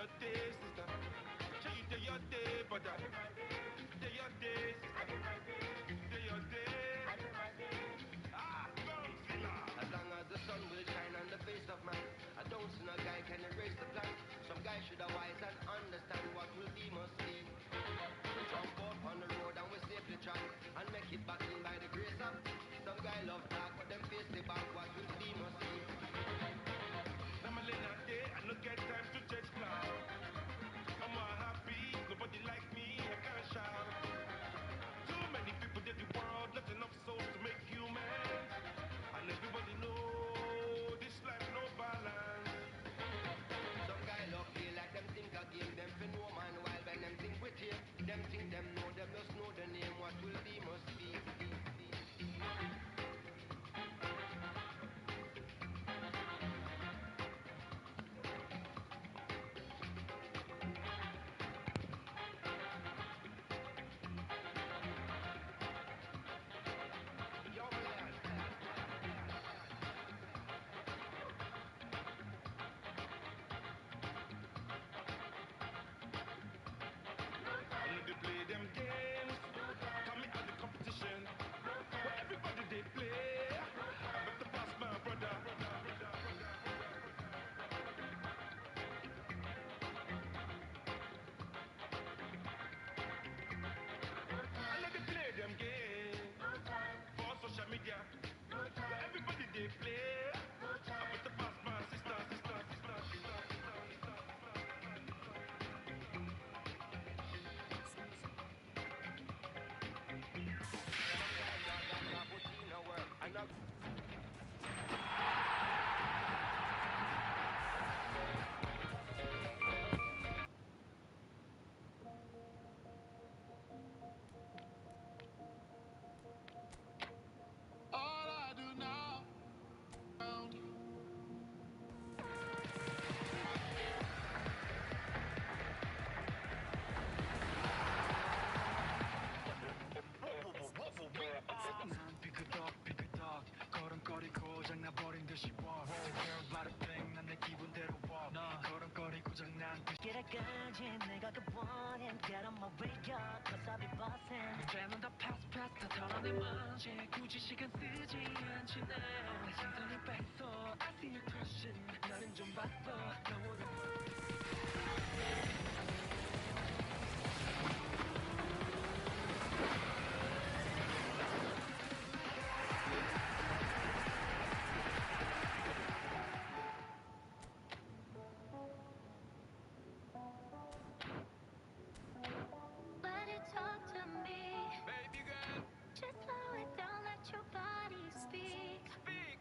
your day, sister. Tell you day your day, brother. Day your day, sister. Day your day. Ah, Godzilla. As long as the sun will shine on the face of man, I don't see no guy can erase the plan. Some guy should have wise and understand what will be must be. Jump out on the road and we safely track and make it back in by the grace of. Some guy love talk, but them face the back. What will be must be. I'm a late day, I no get time to chase cloud. I'm all happy, nobody like me, I can't shout. Too many people in the world, not enough souls to make humans. And everybody know this life no balance. Some guy love play like them think a game, them fin no man while when them think we tame. Them think them just know the name, what will be must be. Yo, man. I know they play them games, coming out the competition. Where everybody they play, I better pass my brother. I know they play them games for social media. Where everybody they play, I better pass my sister, sister, sister, sister, sister, sister. And I All I do now, 난 삐그덕 걸음거리고 장나버린 듯이 walk Girl bada bang 난 내 기분대로 walk 너 걸음거리고 장난 듯이 길에까지 내가 그 원인 Get on my way up Cause I'll be bossing 문제는 다 pass 다 털어내 먼지 굳이 시간 쓰지 않지 내 시선이 뺐어 I see your question 나는 좀 바빠 너보다 Let it talk to me. Baby girl Just slow it down, let your body speak. speak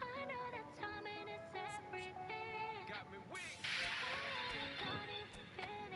I know that timing is everything. got me weak Body's feeling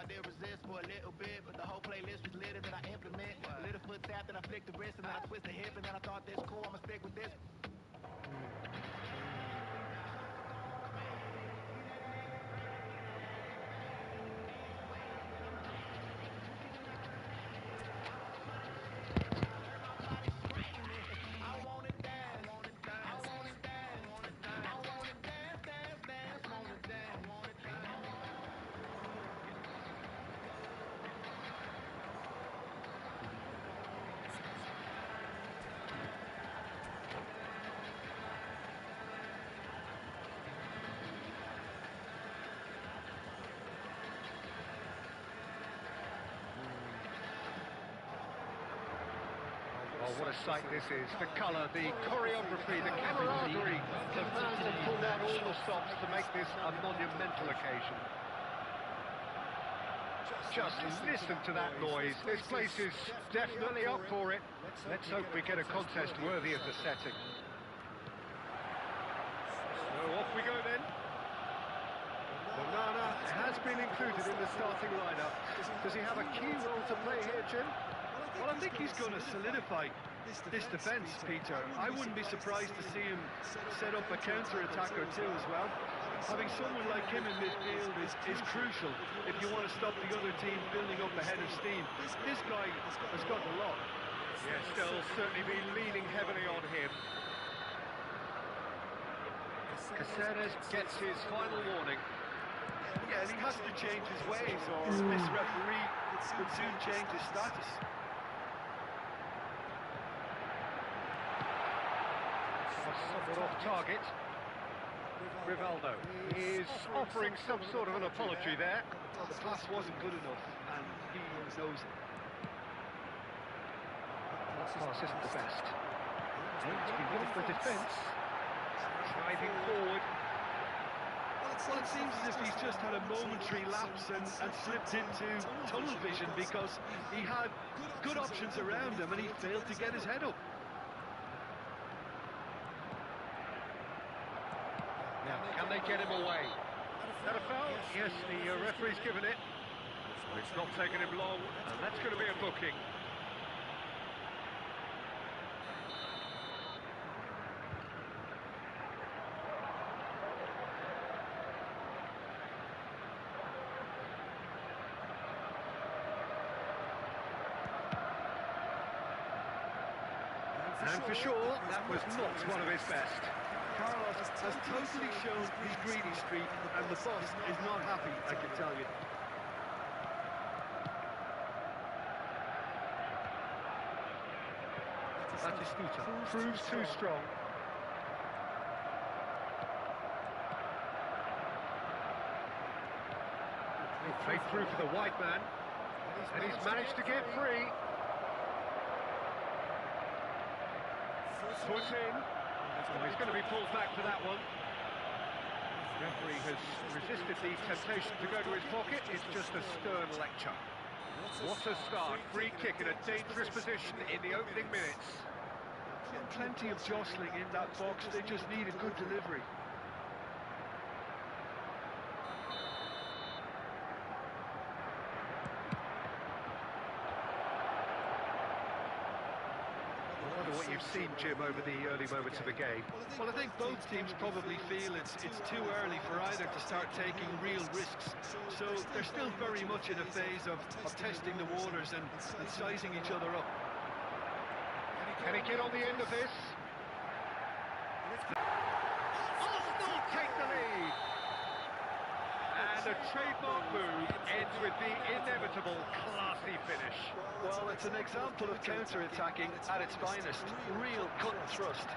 I did resist for a little bit, but the whole playlist was lit and then I implement. A little foot tap, then I flick the wrist, and then I twist the hip, and then I thought this cool, I'ma stick with this. Oh, what a sight this is. The colour, the choreography, the camaraderie. The fans have pulled out all the stops to make this a monumental occasion. Just listen to that noise. This place is definitely up for it. Let's hope we get a contest worthy of the setting. So off we go then. Banana has been included in the starting lineup. Does he have a key role to play here, Jim? Well, I think he's going to solidify this defence, Peter. I wouldn't be surprised to see him set up a counter-attack or two as well. Having someone like him in midfield is crucial if you want to stop the other team building up a head of steam. This guy has got a lot. Yes, they'll certainly be leaning heavily on him. Caceres gets his final warning. Yeah, and he has to change his ways, or this referee would soon change his status. Somewhat off target. Rivaldo is offering some sort of an apology there. Well, the pass wasn't good enough, and he knows it. That pass isn't the best. It's been given for defence. Driving forward. Well, it seems as if he's just had a momentary lapse and slipped into tunnel vision, because he had good options around him and he failed to get his head up. Now, can they get him away? Is that a foul? Yes, the referee's given it. It's not taken him long, and that's going to be a booking. And for sure, that was not one of his best. Carlos has totally shown his greedy streak, and the boss is not happy, I can tell you. Batistuta proves too strong. Played through for the white man, and he's managed to get free. Puts in. Oh, he's going to be pulled back for that one. Referee has resisted the temptation to go to his pocket. It's just a stern lecture. What a start. Free kick in a dangerous position in the opening minutes. Plenty of jostling in that box. They just need a good delivery. What you've seen, Jim, over the early moments of the game. Well, I think both teams probably feel it's too early for either to start taking real risks. So they're still very much in a phase of testing the waters and sizing each other up. Can he get on the end of this? Arsenal take the lead. And the trademark move ends with the inevitable classy finish. Well, it's an example of counter-attacking at its finest. Real cut and thrust.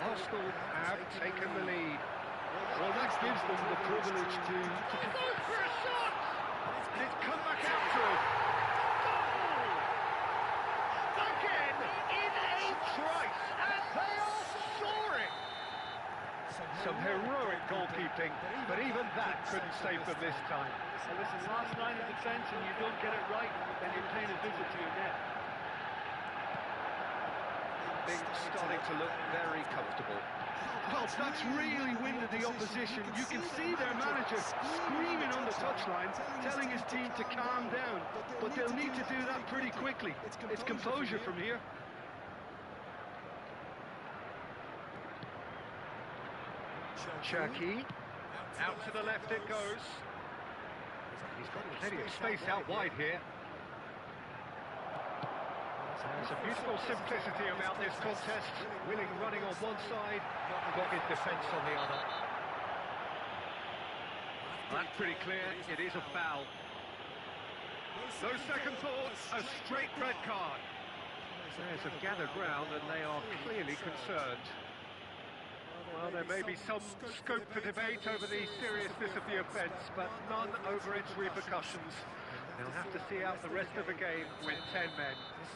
Arsenal have taken the lead. Well, that gives them the privilege to go for a shot! And it's come back out to him. Goal! Again, in a trice, and they are soaring! Some heroic goalkeeping, but even that couldn't save them this time. Well, listen, last line of defence, and you don't get it right, then you're paying a visit to your net. Things starting to look very comfortable. Well, that's really winded the opposition. You can see their manager screaming on the touchline, telling his team to calm down. But they'll need to do that pretty quickly. It's composure from here. Cherky. Out to the left it goes. He's got plenty of space out wide here. There's a beautiful simplicity about this contest. Willing running on one side, dogged defence on the other. That's pretty clear, it is a foul. No second thoughts, a straight red card. Players have gathered round and they are clearly concerned. Well, there may be some scope for debate over the seriousness of the offence, but none over its repercussions. They'll have to see out the rest of the game with 10 men.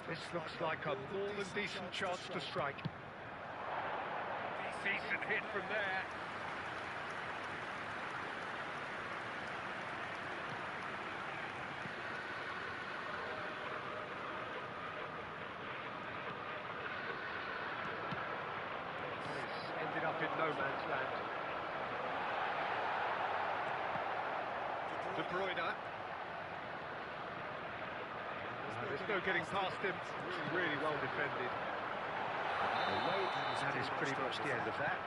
This looks like a more than decent chance to strike. Decent hit from there. Ended up in no man's land. De Bruyne. There's no getting past him. It's really well defended. That is pretty much the end of that.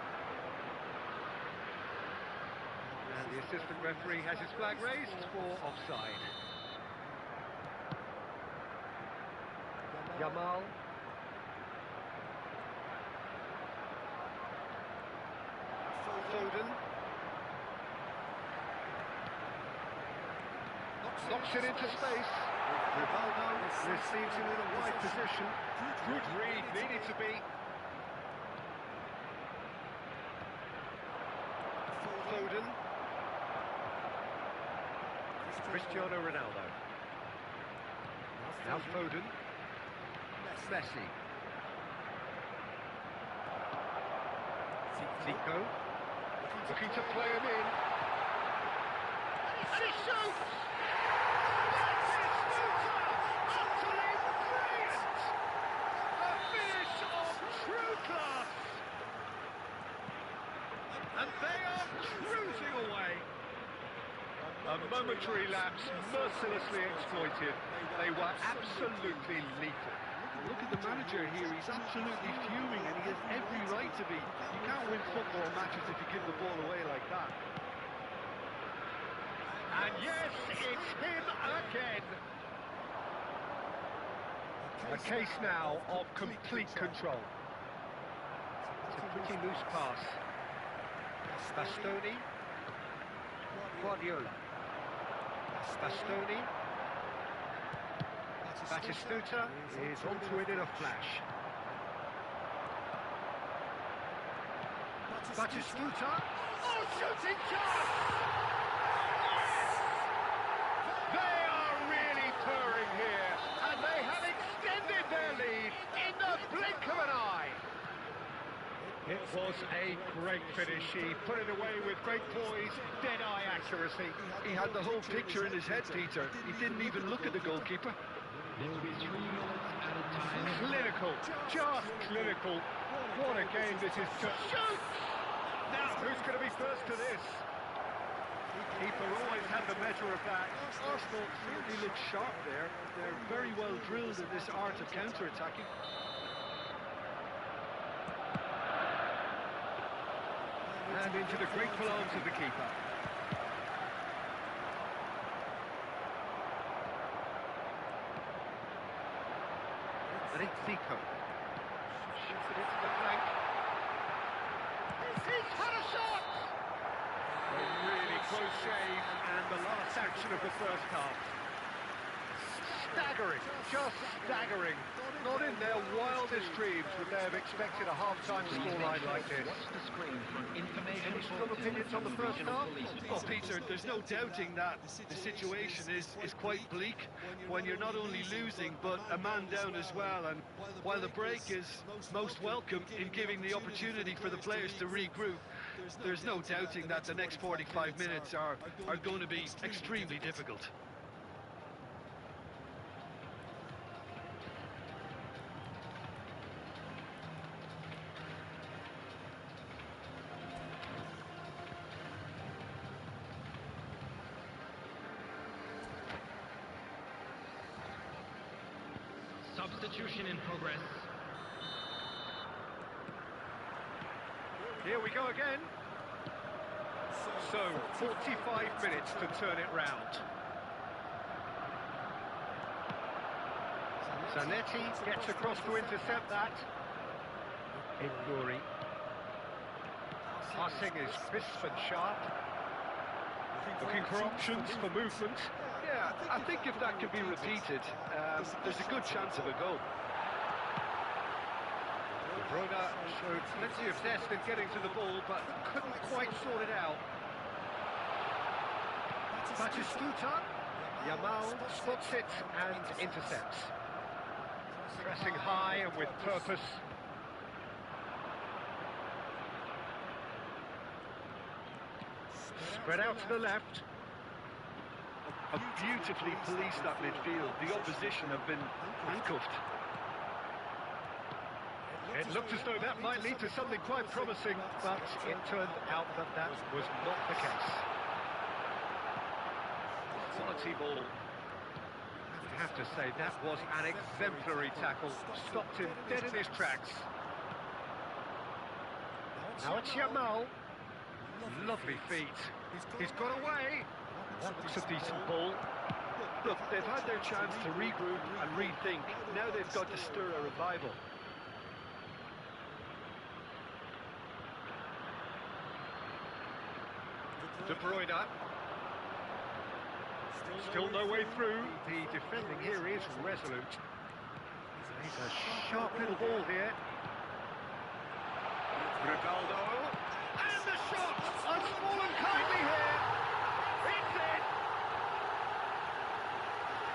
And the assistant referee has his flag raised for offside. Yamal. Foden. Knocks it into space. Rivaldo receives him in a wide position. Good read, needed to be. Foden. Cristiano Ronaldo. Now Foden. Messi. Zico. Looking to play him in. And he shoots! And they are cruising away. A momentary lapse, mercilessly exploited. They were absolutely lethal. Look at the manager here, he's absolutely fuming and he has every right to be. You can't win football matches if you give the ball away like that. And yes, it's him again. A case now of complete control. It's a pretty loose pass. Bastoni. Guardiola. Bastoni. Batistuta is onto it in a flash. Batistuta. Oh, shooting chance! They are really purring here, and they have extended their lead in the blink of an eye. It was a great finish. He put it away with great poise, dead-eye accuracy. He had the whole picture in his head, Peter. He didn't even look at the goalkeeper. Clinical, just clinical. What a game this is to shoot! Now, who's going to be first to this? Keeper always had the measure of that. Arsenal certainly look sharp there. They're very well drilled in this art of counter-attacking. And into the grateful arms of the keeper. And it's Zico. Shoots it into the flank. He's had a shot! A really close shave, and the last action of the first half. Staggering, just staggering. Not in their wildest dreams would they have expected a half-time scoreline like this. Any strong opinions on the first half? Oh, Peter, there's no doubting that the situation is quite bleak when you're not only losing, but a man down as well. And while the break is most welcome in giving the opportunity for the players to regroup, there's no doubting that the next 45 minutes are going to be extremely difficult. Substitution in progress. Here we go again. So, 45 minutes to turn it round. Zanetti gets across to intercept that. Iguri. Passing is crisp and sharp. Looking for options for movement. Yeah, I think if that can be repeated, there's a good chance of a goal. De Bruyne showed plenty of zest in getting to the ball, but couldn't quite sort it out. Batistuta. Yamal spots it and intercepts. Pressing high and with purpose. Spread out to the left. Have beautifully policed that midfield. The opposition have been handcuffed. It looked as though that might lead to something quite promising, but it turned out that that was not the case. Quality ball. I have to say, that was an exemplary tackle. Stopped him dead in his tracks. Now it's Yamal. Lovely feet. He's got away. That's a decent ball. Look, they've had their chance to regroup and rethink. Now they've got to stir a revival. De Bruyne. Still no way through. The defending here is resolute. He's a sharp little ball here. Ronaldo. And the shot! Has fallen kindly here. It's in!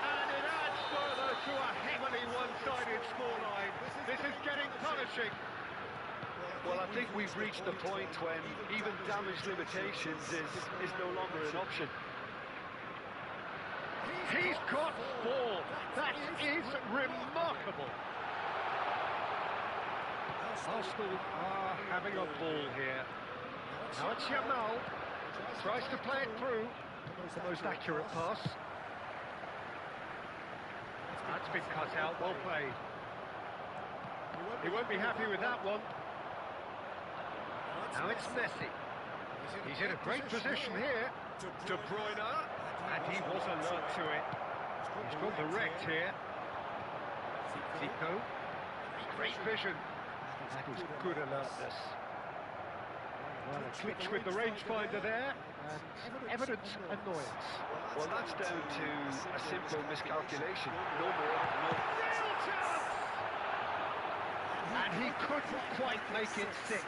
And it adds further to a heavily one-sided scoreline. This is getting punishing. Well, I think we've reached the point when even damage limitations is no longer an option. He's got ball. That is remarkable. Arsenal are having a ball here. Now it's Yamal. Tries to play it through. The most accurate pass. That's been cut out. Well played. He won't be happy with that one. Now it's Messi. He's in a great position here. De Bruyne. And he was alert to it. He's gone direct here. Zico. Great vision. That was good alertness. Well, a glitch with the rangefinder there, and evident annoyance. Well, that's down to a simple miscalculation. No more, no. Real chance! And he couldn't quite make it 6.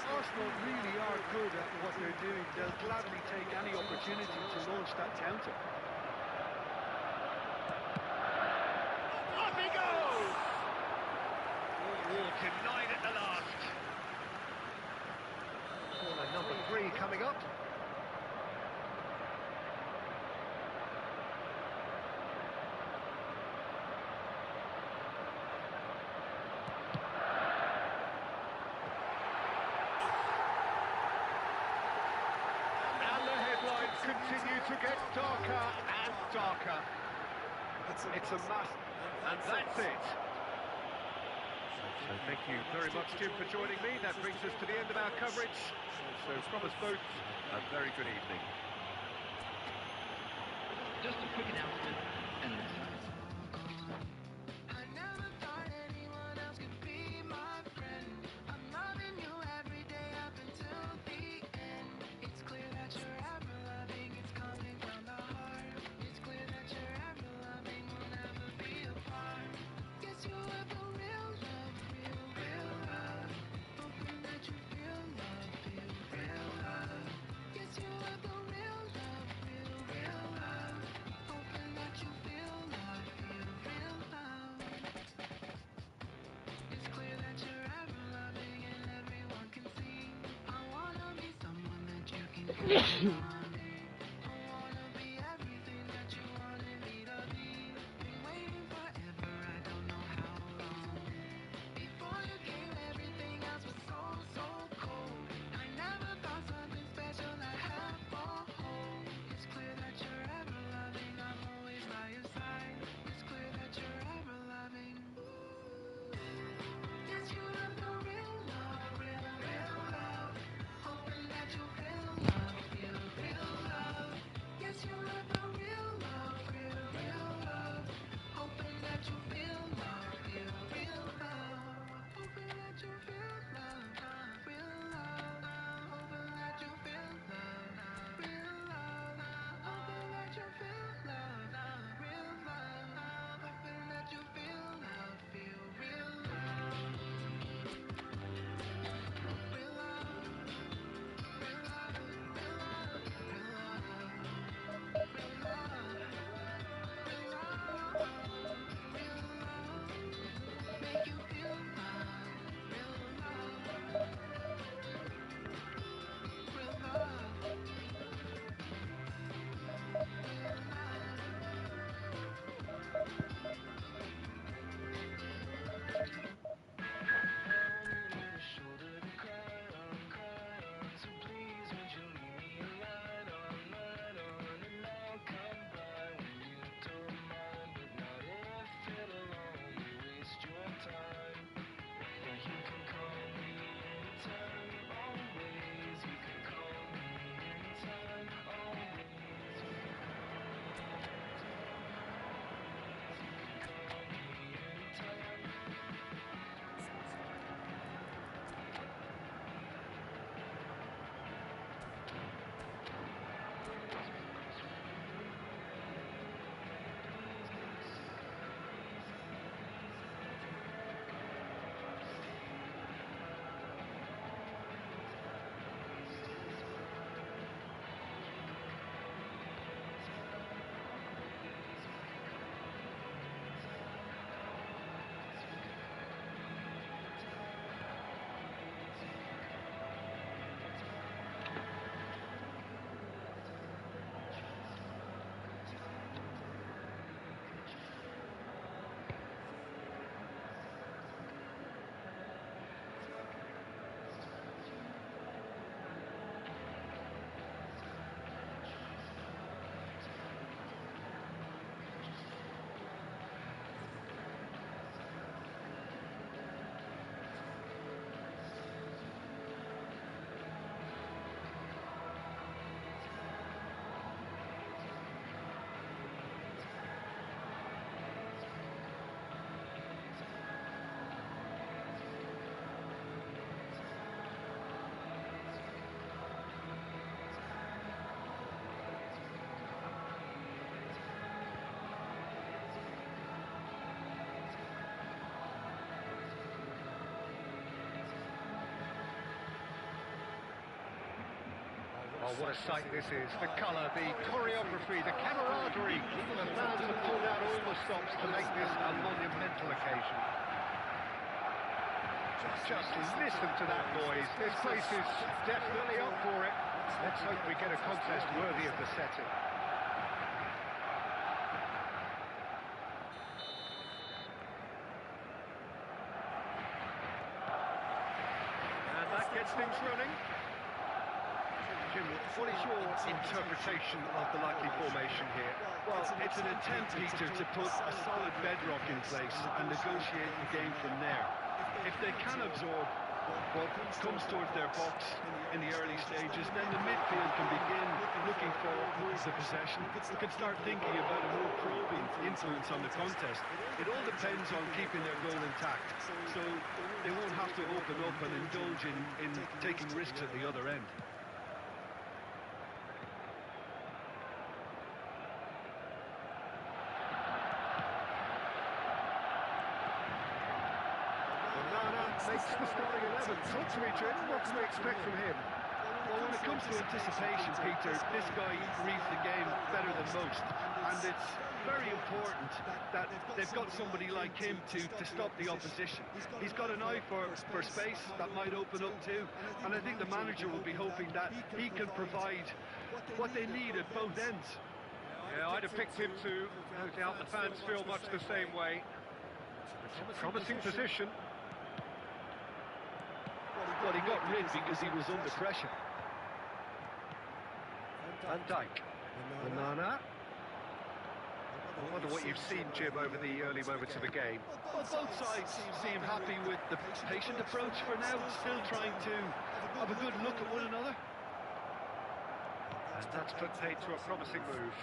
Arsenal really are good at what they're doing. They'll gladly take any opportunity to launch that counter. Up he goes! Oh, denied at the last. Corner number 3 coming up. Continue to get darker and darker. It's a mass. And that's it. So thank you very much, Jim, for joining me. That brings us to the end of our coverage. So from us both, a very good evening. Just a quick announcement and then sign. I never thought anyone else could be my friend. I'm loving you every day up until the end. It's clear that you're ever loving, it's coming from the heart. It's clear that you're ever loving, we'll never be apart. Guess you have the real love, real love. Hoping that you feel real love. Guess you have the real love, real love. Hoping that you feel real love. It's clear that you're ever loving and everyone can see. I wanna be someone that you can count on. I wanna be everything that you wanted me to be. Been waiting forever, I don't know how long. Before you came, everything else was so cold. I never thought something special I'd have for home. It's clear that you're ever loving, I'm always by your side. It's clear that you're ever loving. Oh, what a sight this is. The colour, the choreography, the camaraderie. Even the fans have pulled out all the stops to make this a monumental occasion. Just listen to that noise. This place is definitely up for it. Let's hope we get a contest worthy of the setting. And that gets things running. Jim, what is your interpretation of the likely formation here? Well, it's an attempt, Peter, to put a solid bedrock in place and negotiate the game from there. If they can absorb what comes towards their box in the early stages, then the midfield can begin looking for more of the possession. You can start thinking about a more probing influence on the contest. It all depends on keeping their goal intact, so they won't have to open up and indulge in taking risks at the other end. Makes the starting 11. Talk to me, Jim. What can we expect from him? Well, when it comes to anticipation, Peter, this guy reads the game better than most. And it's very important that they've got somebody like him to stop the opposition. He's got an eye for space that might open up too. And I think the manager will be hoping that he can provide what they need at both ends. Yeah, I'd have picked him too. No doubt the fans feel much the same way. It's a promising position. Well, he got rid because he was under pressure. Van Dijk. Banana. I wonder what you've seen, Jim, over the early moments of the game. Well, both sides seem happy with the patient approach for now, still trying to have a good look at one another. And that's put paid to a promising move.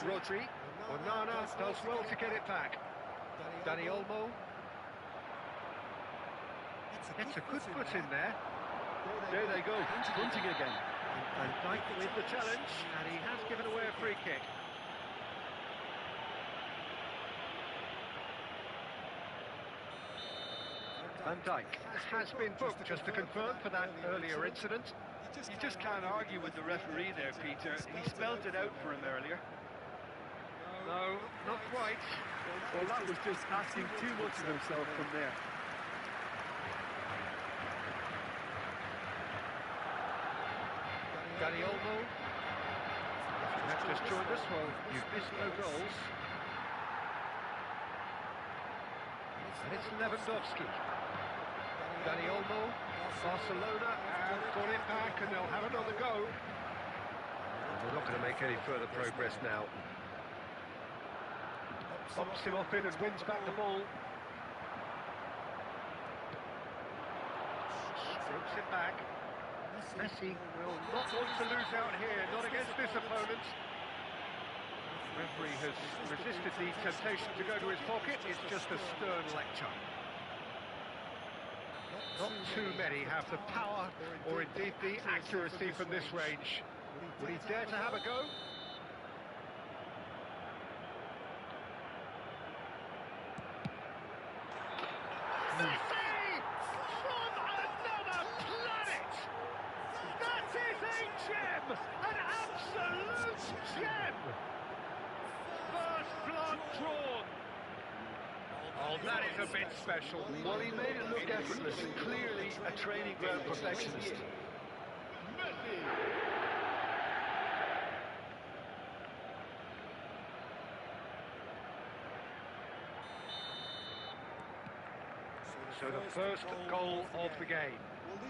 Rodri. Onana does well to get it back. Dani Olmo gets a good foot in there. There they go, hunting again. Van Dijk with the challenge, and he has given away a free kick. Van Dijk has been booked, just to confirm, for that earlier incident. You just can't argue with the referee there, Peter. He spelt it out for him earlier. No, not quite. Well, that was just asking too much of himself from there. Dani Olmo. You have just joined us. Well, you've missed no goals. And it's Lewandowski. Dani Olmo, Barcelona, and got it back, and they'll have another go. And we're not going to make any further progress now. Bumps him off in and wins back the ball. Strokes it back. Messi will not want to lose out here, not against this opponent. The referee has resisted the temptation to go to his pocket. It's just a stern lecture. Not too many have the power or indeed the accuracy from this range. Would he dare to have a go? Messi! From another planet! That is a gem! An absolute gem! First blood drawn! Oh, that is a bit special. Well, he made it look effortless. Clearly a training ground perfectionist. So the first goal of the game.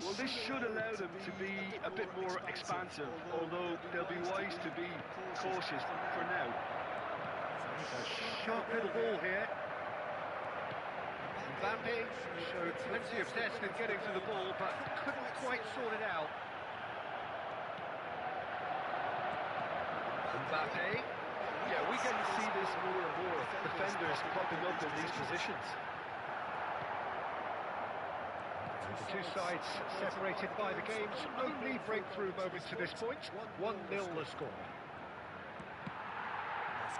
Well, this should allow them to be a bit more expansive, although they'll be wise to be cautious for now. A sharp little ball here. Mbappe showed plenty of zest in getting to the ball, but couldn't quite sort it out. Mbappe. Yeah, we get to see this more and more. Defenders popping up in these positions. The two sides separated by the game's only breakthrough moment to this point. 1-0 the score.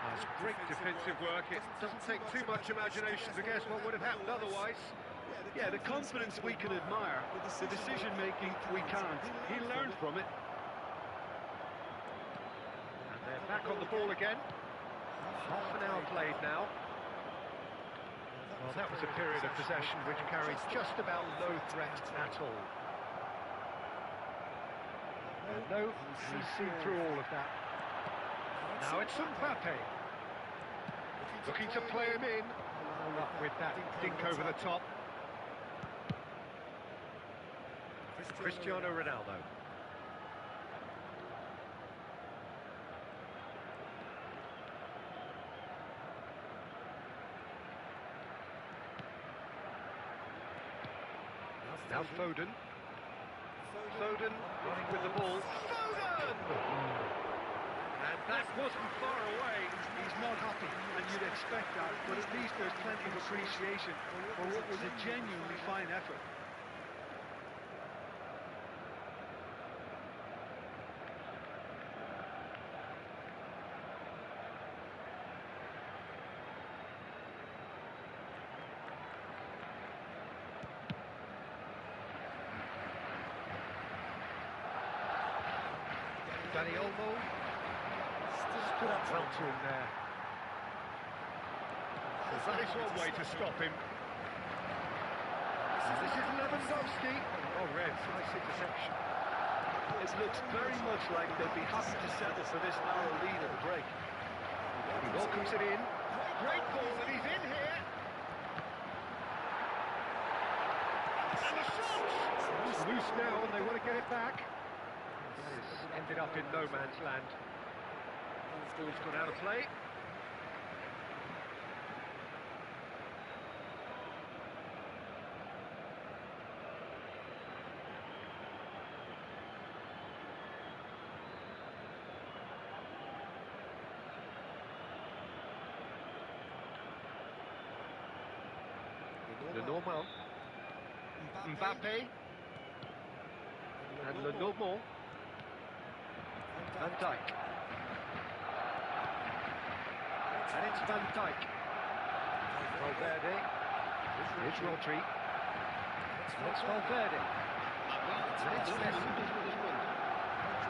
That's great defensive work. It doesn't take too much imagination to guess what would have happened otherwise. Yeah, the confidence we can admire, the decision-making we can't. He learned from it. And they're back on the ball again. Half an hour played now. Well, that was a period of possession which carried just about no threat at all. And no, he's seen through all of that. Now it's Mbappe. Looking to play him in. Up with that dink over the top. Cristiano Ronaldo. Now Foden. Foden running with the ball. Foden! And that wasn't far away. He's not happy, and you'd expect that, but at least there's plenty of appreciation for what was a genuinely fine effort. Danny Olmo stood up well to him there. So that is one way to stop him. And this is Lewandowski. Oh, Reds, nice interception. It looks very much like they'd be happy to settle for this narrow lead at the break. He welcomes it in. Great ball, and he's in here. And the shot! It's loose now, and they want to get it back. It's ended up in no man's land. Ball's gone out of play. Lenormand. Mbappe. And Lenormand. Van Dijk. And it's Van Dijk. Valverde. Here's Rodri. It's Valverde. And it's Messi.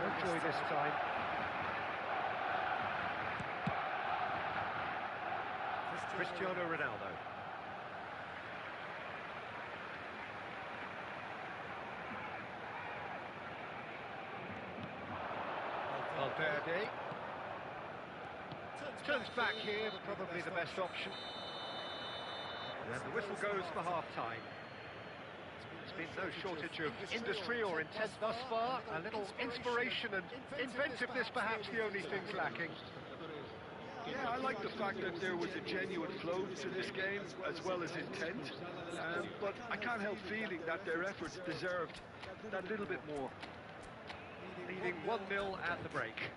No joy this time. Cristiano Ronaldo. Valverde. Turns back here, but probably the best option. And the whistle goes for half-time. There's been no shortage of industry or intent thus far. A little inspiration and inventiveness perhaps the only things lacking. Yeah, I like the fact that there was a genuine flow to this game, as well as intent. But I can't help feeling that their efforts deserved that little bit more. Leading 1-0 at the break.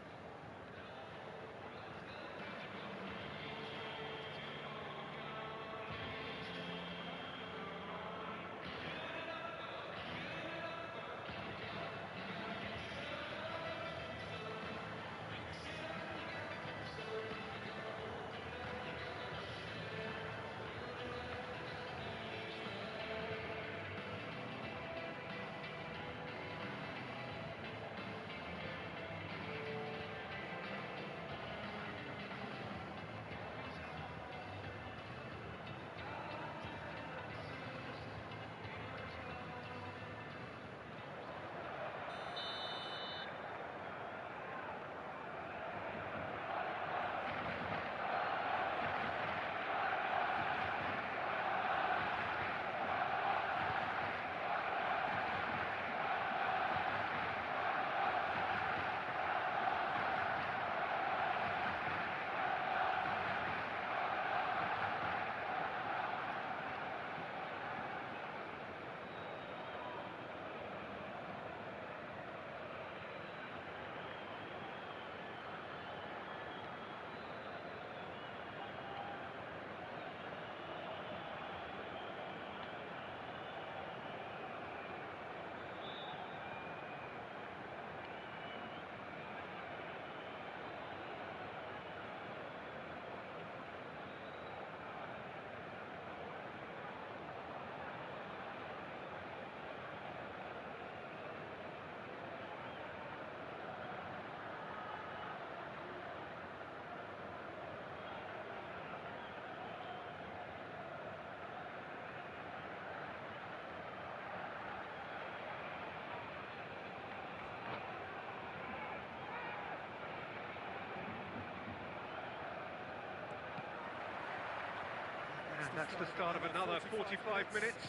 That's the start of another 45 minutes.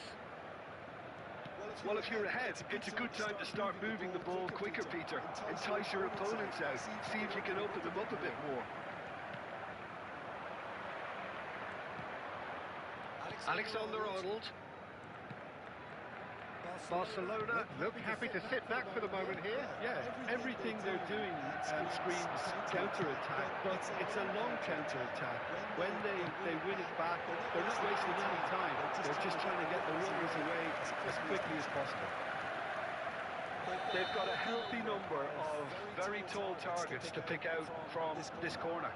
Well, if you're ahead, it's a good time to start moving the ball quicker, Peter. Entice your opponents out. See if you can open them up a bit more. Alexander-Arnold. Barcelona look happy to sit back for the moment here. Yeah, everything they're doing screams counter-attack, but it's a long counter-attack. When they win it back, they're not wasting any time. They're just trying to get the runners away as quickly as possible. They've got a healthy number of very tall targets to pick out from this corner.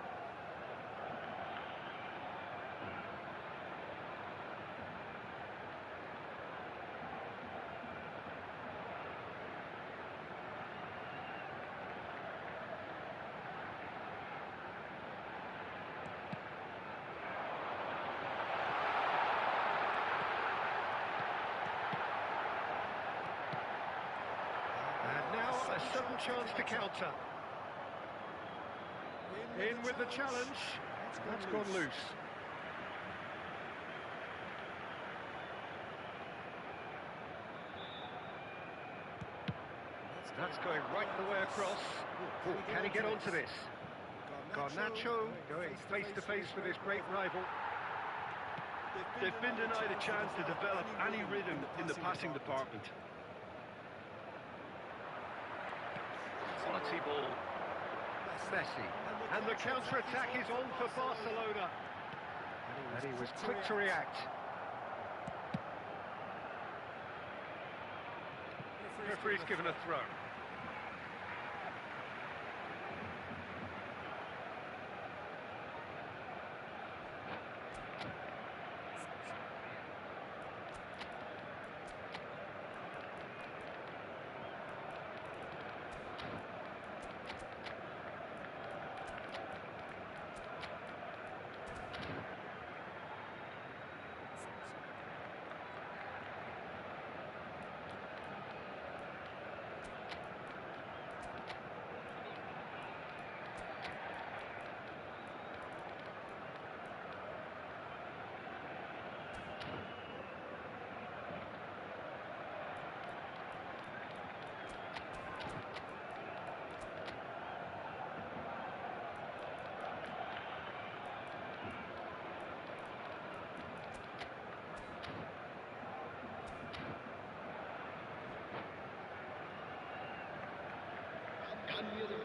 A sudden chance to counter. In with the challenge. That's gone loose. That's going right the way across. Oh, can he get onto this? Garnacho going face to face with his great rival. They've been denied a chance to develop any rhythm in the passing department. Quality ball. Messi. And the counter-attack is on for Barcelona. And he was quick to react. Referee's given a throw. Can the other